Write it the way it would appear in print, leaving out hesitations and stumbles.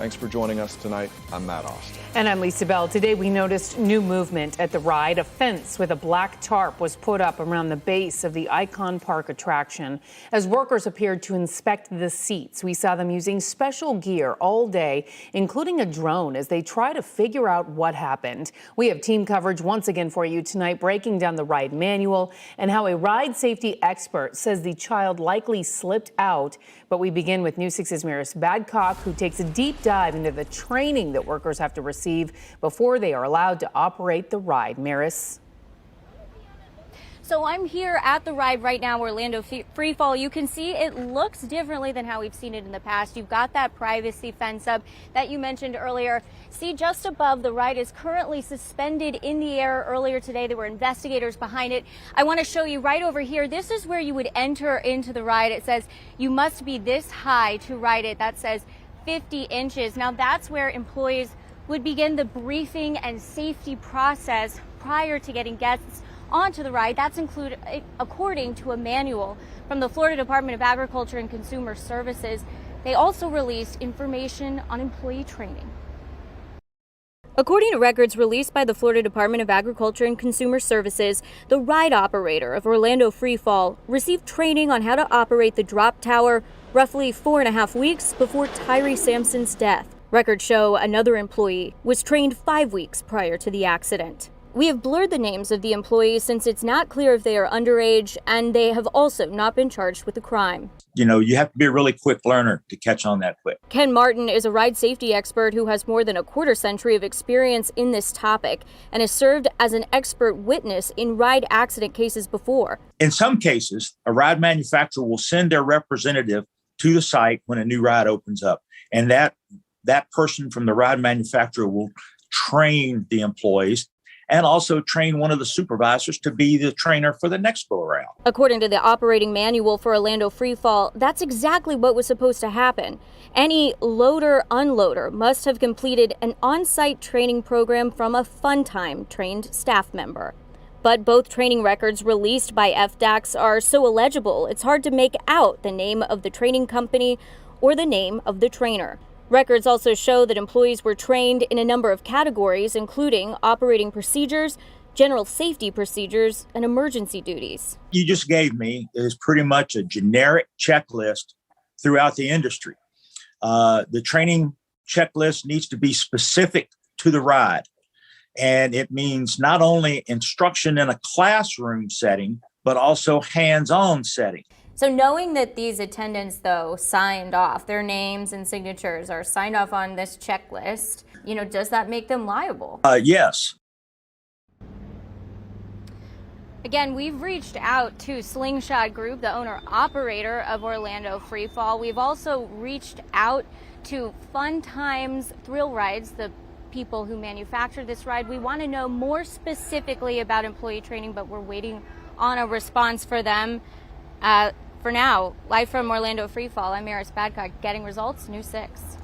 Thanks for joining us tonight. I'm Matt Austin. And I'm Lisa Bell. Today we noticed new movement at the ride. A fence with a black tarp was put up around the base of the Icon Park attraction as workers appeared to inspect the seats. We saw them using special gear all day, including a drone, as they try to figure out what happened. We have team coverage once again for you tonight, breaking down the ride manual and how a ride safety expert says the child likely slipped out. But we begin with News 6's Maris Badcock, who takes a deep dive into the training that workers have to receive before they are allowed to operate the ride. Maris. So I'm here at the ride right now, Orlando FreeFall. You can see it looks differently than how we've seen it in the past. You've got that privacy fence up that you mentioned earlier. See, just above, the ride is currently suspended in the air. Earlier today, there were investigators behind it. I want to show you right over here. This is where you would enter into the ride. It says you must be this high to ride it. That says 50 inches. Now that's where employees would begin the briefing and safety process prior to getting guests onto the ride. That's included according to a manual from the Florida Department of Agriculture and Consumer Services. They also released information on employee training. According to records released by the Florida Department of Agriculture and Consumer Services, the ride operator of Orlando FreeFall received training on how to operate the drop tower roughly 4.5 weeks before Tyre Sampson's death. Records show another employee was trained 5 weeks prior to the accident. We have blurred the names of the employees since it's not clear if they are underage, and they have also not been charged with the crime. You know, you have to be a really quick learner to catch on that quick. Ken Martin is a ride safety expert who has more than a quarter century of experience in this topic and has served as an expert witness in ride accident cases before. In some cases, a ride manufacturer will send their representative to the site when a new ride opens up, and that person from the ride manufacturer will train the employees and also train one of the supervisors to be the trainer for the next go around. According to the operating manual for Orlando FreeFall, that's exactly what was supposed to happen. Any loader/unloader must have completed an on-site training program from a Funtime trained staff member. But both training records released by FDACS are so illegible, it's hard to make out the name of the training company or the name of the trainer. Records also show that employees were trained in a number of categories, including operating procedures, general safety procedures, and emergency duties. You just gave me is pretty much a generic checklist throughout the industry. The training checklist needs to be specific to the ride. And it means not only instruction in a classroom setting, but also hands-on setting. So knowing that these attendants, though, signed off, their names and signatures are signed off on this checklist, does that make them liable? Yes. Again, we've reached out to Slingshot Group, the owner-operator of Orlando FreeFall. We've also reached out to Fun Times Thrill Rides, the people who manufacture this ride. We want to know more specifically about employee training, but we're waiting on a response for them. For now, live from Orlando FreeFall, I'm Maris Badcock, getting results, News 6.